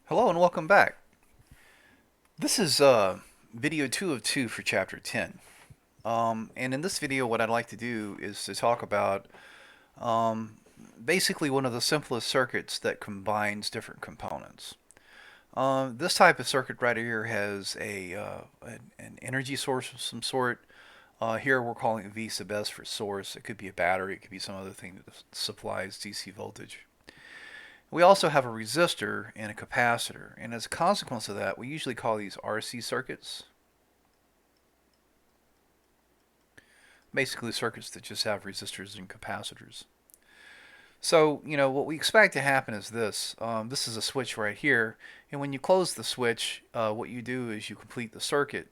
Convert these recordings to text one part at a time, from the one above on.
Hello and welcome back. This is video 2 of 2 for chapter 10. And in this video, what I'd like to do is to talk about um, basically one of the simplest circuits that combines different components. This type of circuit right here has an energy source of some sort. Here we're calling it V sub S for source. It could be a battery, it could be some other thing that supplies DC voltage. We also have a resistor and a capacitor, and as a consequence of that, we usually call these RC circuits. Basically circuits that just have resistors and capacitors. So, what we expect to happen is this. This is a switch right here, and when you close the switch, what you do is you complete the circuit,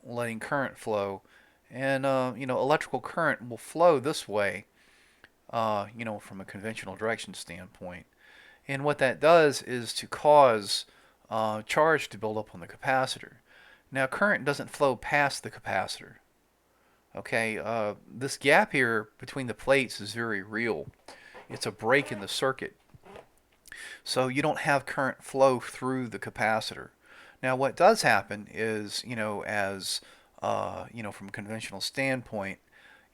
letting current flow, and, electrical current will flow this way, from a conventional direction standpoint. And what that does is to cause charge to build up on the capacitor. Now, current doesn't flow past the capacitor. Okay, this gap here between the plates is very real. It's a break in the circuit. So you don't have current flow through the capacitor. Now, what does happen is, from a conventional standpoint,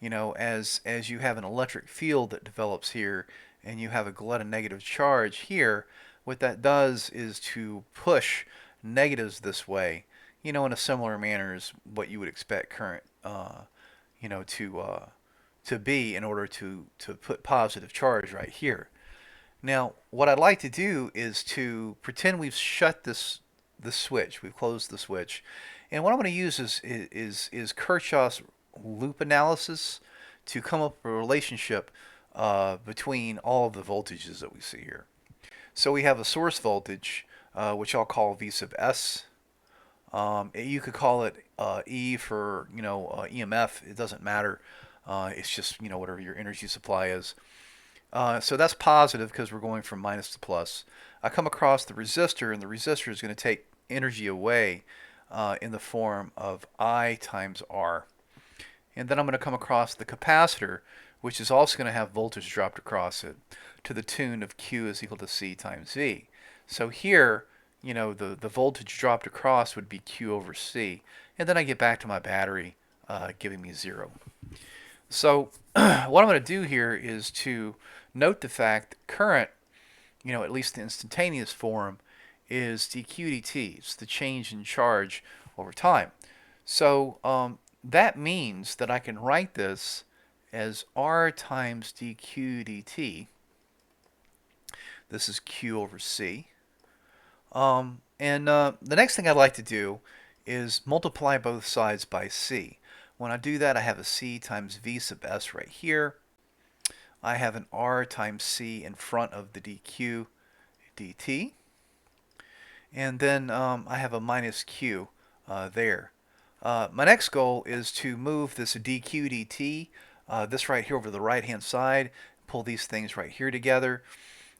as you have an electric field that develops here and you have a glut of negative charge here, what that does is to push negatives this way, in a similar manner as what you would expect current, you know, to uh, to be in order to put positive charge right here. Now, what I'd like to do is to pretend we've shut the switch, we've closed the switch, and what I'm going to use is Kirchhoff's loop analysis to come up with a relationship between all of the voltages that we see here. So we have a source voltage, which I'll call V sub S. You could call it E for EMF. It doesn't matter. It's just whatever your energy supply is. So that's positive because we're going from minus to plus. I come across the resistor, and the resistor is going to take energy away in the form of I times R. And then I'm going to come across the capacitor, which is also going to have voltage dropped across it to the tune of Q is equal to C times V. So here, the voltage dropped across would be Q over C. And then I get back to my battery giving me 0. So what I'm going to do here is to note the fact that current, at least the instantaneous form, is dq dt. It's the change in charge over time. So that means that I can write this as R times dq dt. This is Q over C. And the next thing I'd like to do is multiply both sides by C. When I do that, I have a C times V sub S right here. I have an R times C in front of the dq dt. And then I have a minus Q there. My next goal is to move this dq dt, this right here over to the right hand side, pull these things right here together.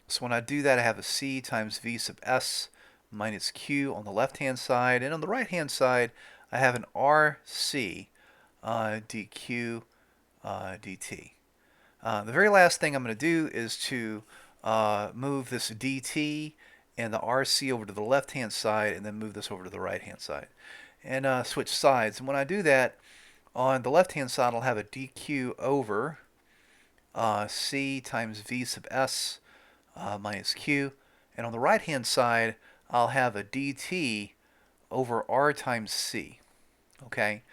So when I do that, I have a C times V sub S minus Q on the left hand side, and on the right hand side I have an RC dq dt. The very last thing I'm going to do is to move this dt and the RC over to the left hand side, and then move this over to the right hand side, and switch sides. And when I do that, on the left hand side I'll have a dq over C times V sub S minus Q, and on the right hand side I'll have a dt over R times C. Okay,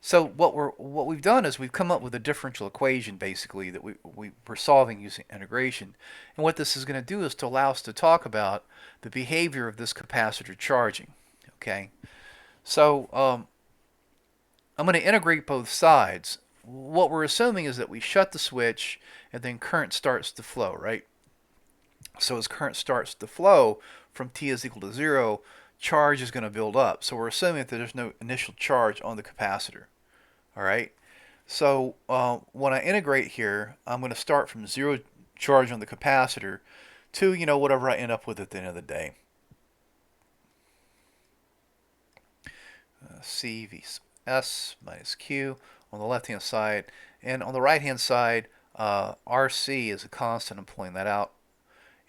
so what we've done is we've come up with a differential equation basically that we're solving using integration, and what this is going to do is to allow us to talk about the behavior of this capacitor charging. Okay, so I'm going to integrate both sides. What we're assuming is that we shut the switch and then current starts to flow, right? So as current starts to flow from t is equal to 0, charge is going to build up. So we're assuming that there's no initial charge on the capacitor. All right. So when I integrate here, I'm going to start from 0 charge on the capacitor to whatever I end up with at the end of the day. CVS minus Q on the left hand side, and on the right hand side RC is a constant. I'm pulling that out,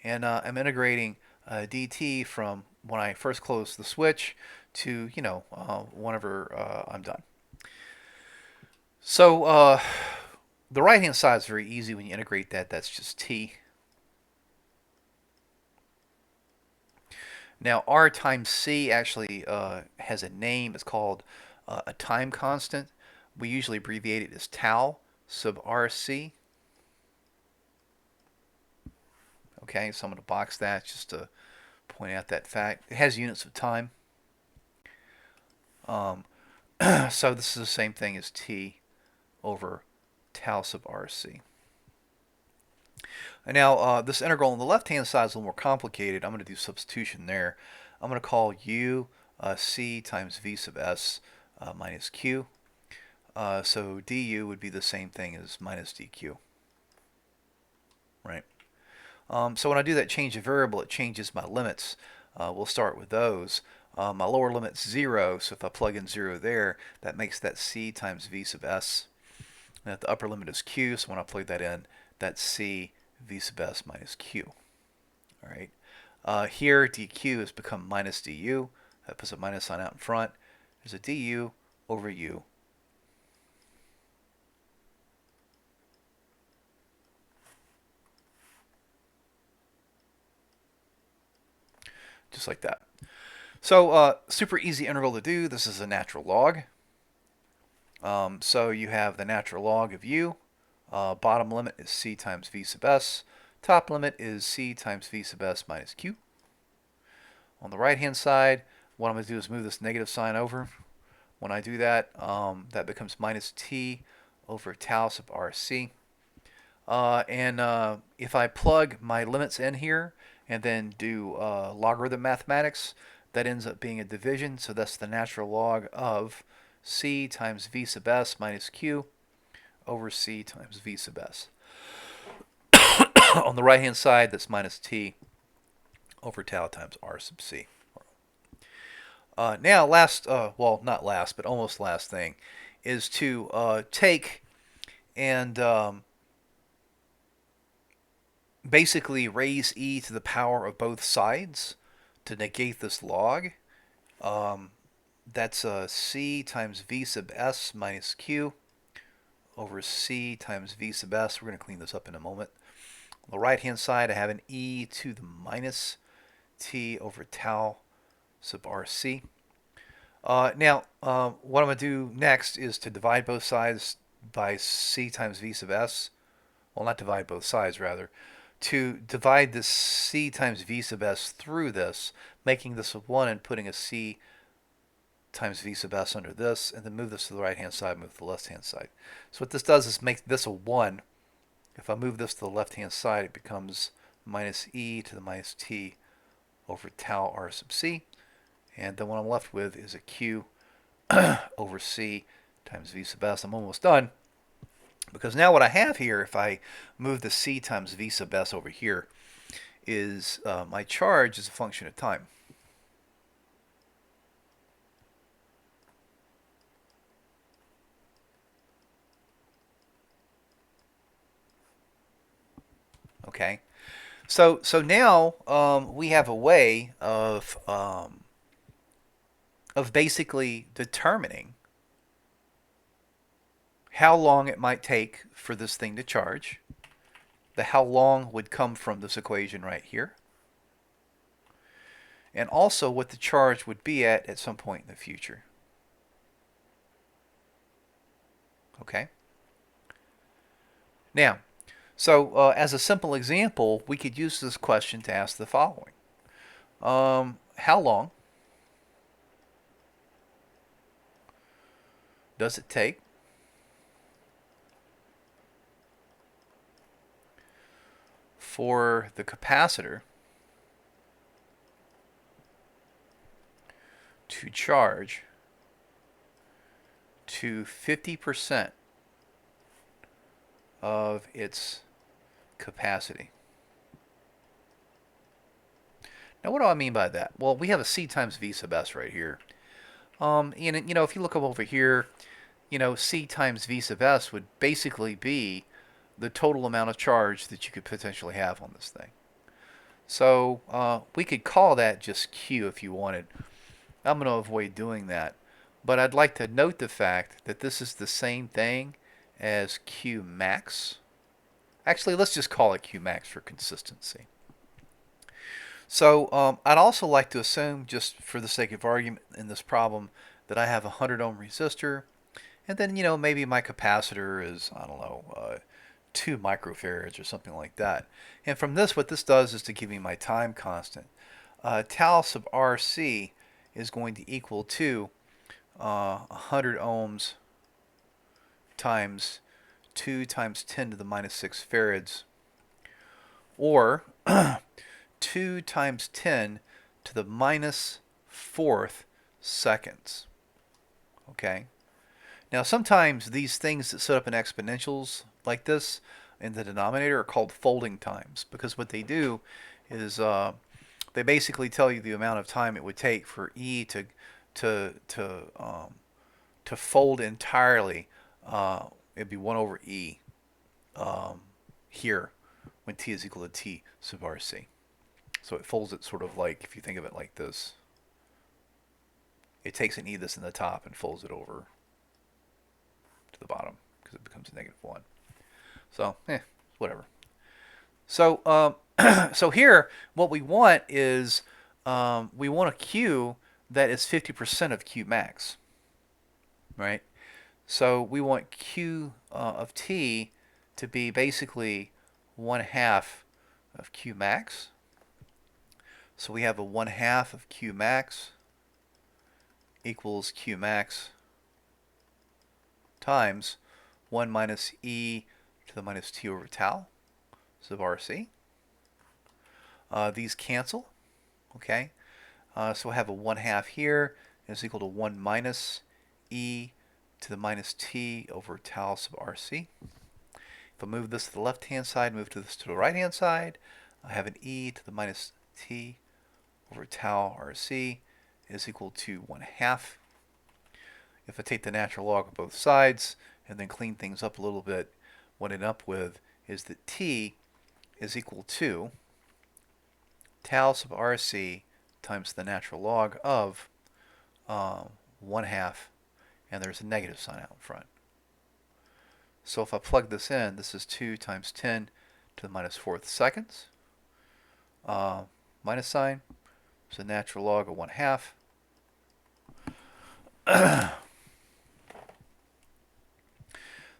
and I'm integrating dt from when I first close the switch to, whenever I'm done. So the right hand side is very easy when you integrate that. That's just t. Now r times c actually has a name. It's called a time constant. We usually abbreviate it as tau sub rc. Okay, so I'm going to box that just to point out that fact. It has units of time. So this is the same thing as t over tau sub rc. And now this integral on the left-hand side is a little more complicated. I'm going to do substitution there. I'm going to call u c times v sub s minus q. So du would be the same thing as minus dq, right? So when I do that change of variable, it changes my limits. We'll start with those. My lower limit's 0, so if I plug in 0 there, that makes that c times v sub s. And the upper limit is q, so when I plug that in, that's c v sub s minus q. All right. Here, dq has become minus du. That puts a minus sign out in front. There's a du over u. Just like that. So super easy integral to do. This is a natural log. So you have the natural log of u. Bottom limit is c times v sub s. Top limit is c times v sub s minus q. On the right hand side, what I'm going to do is move this negative sign over. When I do that, that becomes minus t over tau sub rc. And if I plug my limits in here and then do logarithm mathematics, that ends up being a division. So that's the natural log of c times v sub s minus q over c times v sub s. On the right hand side, that's minus t over tau times r sub c. Now last, well not last, but almost last thing, is to take and basically raise e to the power of both sides to negate this log. That's c times v sub s minus q over c times v sub s. We're going to clean this up in a moment. On the right hand side, I have an e to the minus t over tau sub rc. Now, what I'm going to do next is to divide both sides by c times v sub s. Well, not divide both sides, rather. To divide this c times v sub s through this, making this a 1 and putting a c times v sub s under this, and then move this to the right hand side, move to the left hand side. So what this does is make this a 1. If I move this to the left hand side, it becomes minus e to the minus t over tau r sub c. And then what I'm left with is a q over c times v sub s. I'm almost done. Because now what I have here, if I move the c times v sub s over here, is my charge is a function of time. Okay, so now we have a way of basically determining how long it might take for this thing to charge. The how long would come from this equation right here. And also what the charge would be at some point in the future. Okay? Now, so as a simple example, we could use this question to ask the following. How long does it take for the capacitor to charge to 50% of its capacity? Now, what do I mean by that? Well, we have a c times v sub s right here. And, if you look up over here, c times v sub s would basically be the total amount of charge that you could potentially have on this thing. So we could call that just Q if you wanted. I'm going to avoid doing that. But I'd like to note the fact that this is the same thing as Q max. Actually, let's just call it Q max for consistency. So I'd also like to assume, just for the sake of argument in this problem, that I have a 100 ohm resistor, and then maybe my capacitor is, I don't know, 2 microfarads or something like that. And from this, what this does is to give me my time constant. Tau sub RC is going to equal to 100 ohms times 2 times 10 to the minus 6 farads, or 2 times 10 to the minus fourth seconds. Okay? Now, sometimes these things that set up in exponentials like this in the denominator are called folding times, because what they do is they basically tell you the amount of time it would take for e to to um, to fold entirely. It'd be 1 over e um, here when t is equal to t sub rc. So it folds it sort of like, if you think of it like this, it takes an e that's in the top and folds it over to the bottom because it becomes a negative 1. So, whatever. So, so here, what we want is we want a Q that is 50% of Q max, right? So we want Q of T to be basically 1/2 of Q max. So we have a 1/2 of Q max equals Q max times 1 minus e to the minus t over tau sub RC. These cancel, okay? So I have a 1/2 here is equal to 1 minus e to the minus t over tau sub RC. If I move this to the left-hand side, move this to the right-hand side, I have an e to the minus t over tau RC is equal to 1/2. If I take the natural log of both sides and then clean things up a little bit, what I end up with is that t is equal to tau sub RC times the natural log of 1/2, and there's a negative sign out in front. So if I plug this in, this is 2 times 10 to the minus 4th seconds. Minus sign, so natural log of 1/2.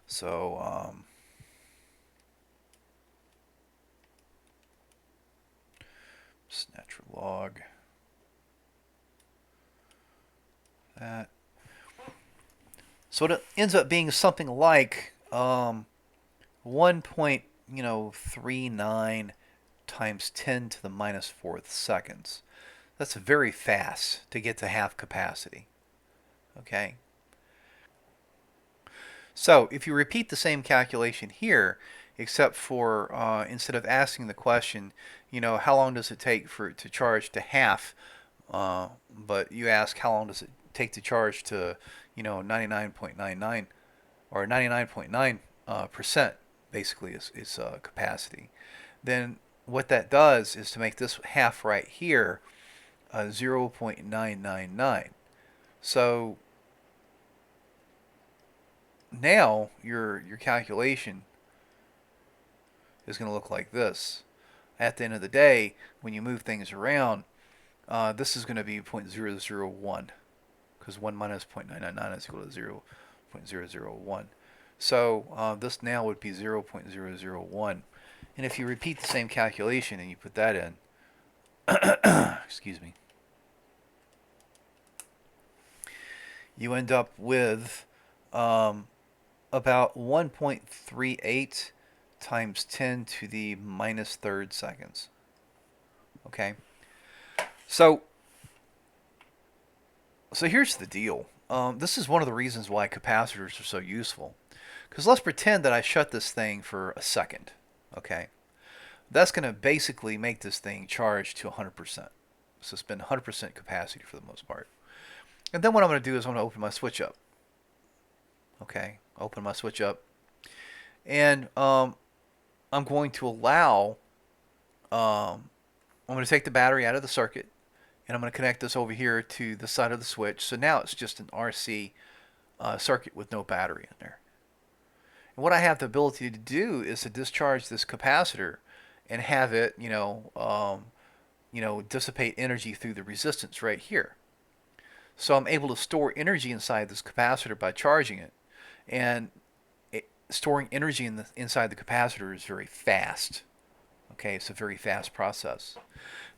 So just natural log that. So it ends up being something like 1.39 times 10 to the minus 4th seconds. That's very fast to get to half capacity. Okay. So if you repeat the same calculation here, except for instead of asking the question, how long does it take for it to charge to half, but you ask how long does it take to charge to 99.99 or 99.9 percent basically is capacity. Then what that does is to make this half right here 0.999. So now your calculation is going to look like this. At the end of the day, when you move things around, this is going to be 0.001 because 1 minus 0.999 is equal to 0.001. So this now would be 0.001. And if you repeat the same calculation and you put that in, excuse me, you end up with about 1.38 times 10 to the minus third seconds. Okay? So here's the deal. This is one of the reasons why capacitors are so useful. Because let's pretend that I shut this thing for a second. Okay? That's going to basically make this thing charge to 100%. So spend 100% capacity for the most part. And then what I'm going to do is I'm going to open my switch up. Okay? Open my switch up. And I'm going to allow I'm going to take the battery out of the circuit, and I'm going to connect this over here to the side of the switch. So now it's just an RC circuit with no battery in there. And what I have the ability to do is to discharge this capacitor and have it, dissipate energy through the resistance right here. So I'm able to store energy inside this capacitor by charging it. And storing energy inside the capacitor is very fast. Okay, it's a very fast process.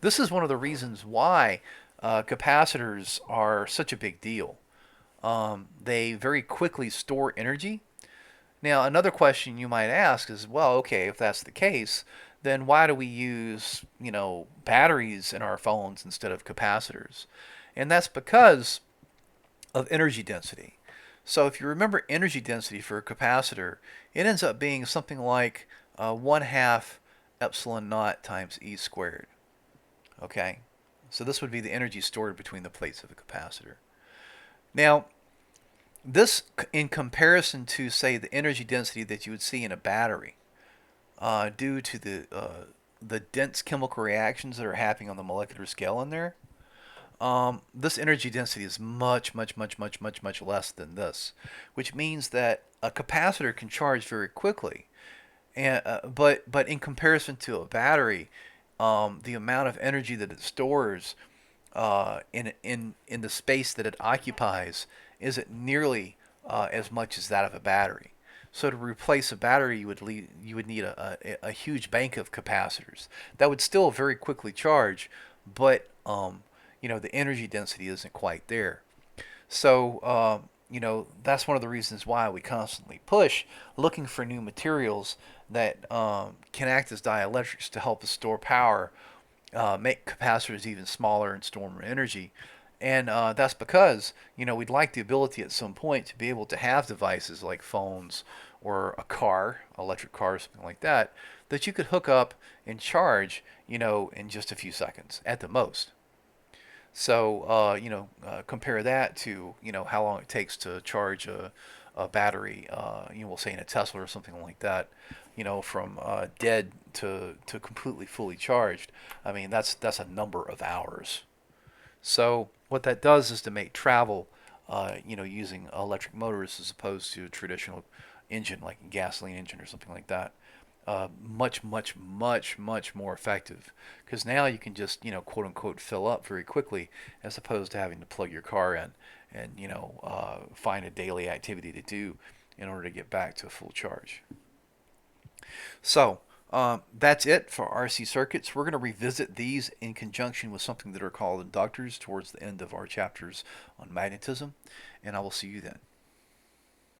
This is one of the reasons why capacitors are such a big deal. They very quickly store energy. Now, another question you might ask is, well, okay, if that's the case, then why do we use, batteries in our phones instead of capacitors? And that's because of energy density. So if you remember energy density for a capacitor, it ends up being something like 1/2 epsilon naught times E squared. Okay, so this would be the energy stored between the plates of a capacitor. Now, this in comparison to, say, the energy density that you would see in a battery, due to the dense chemical reactions that are happening on the molecular scale in there, this energy density is much, much, much, much, much, much less than this, which means that a capacitor can charge very quickly. And but in comparison to a battery, the amount of energy that it stores in the space that it occupies isn't nearly as much as that of a battery. So to replace a battery, you would need a huge bank of capacitors that would still very quickly charge, but the energy density isn't quite there. So that's one of the reasons why we constantly push looking for new materials that can act as dielectrics to help us store power, make capacitors even smaller and store more energy. And that's because, we'd like the ability at some point to be able to have devices like phones or a car, electric car, or something like that, that you could hook up and charge, in just a few seconds at the most. So, compare that to, how long it takes to charge a battery, we'll say in a Tesla or something like that, from dead to completely fully charged. I mean, that's a number of hours. So what that does is to make travel, using electric motors as opposed to a traditional engine like a gasoline engine or something like that, much, much, much, much more effective. Because now you can just, quote unquote, fill up very quickly as opposed to having to plug your car in and, find a daily activity to do in order to get back to a full charge. So that's it for RC circuits. We're going to revisit these in conjunction with something that are called inductors towards the end of our chapters on magnetism, and I will see you then.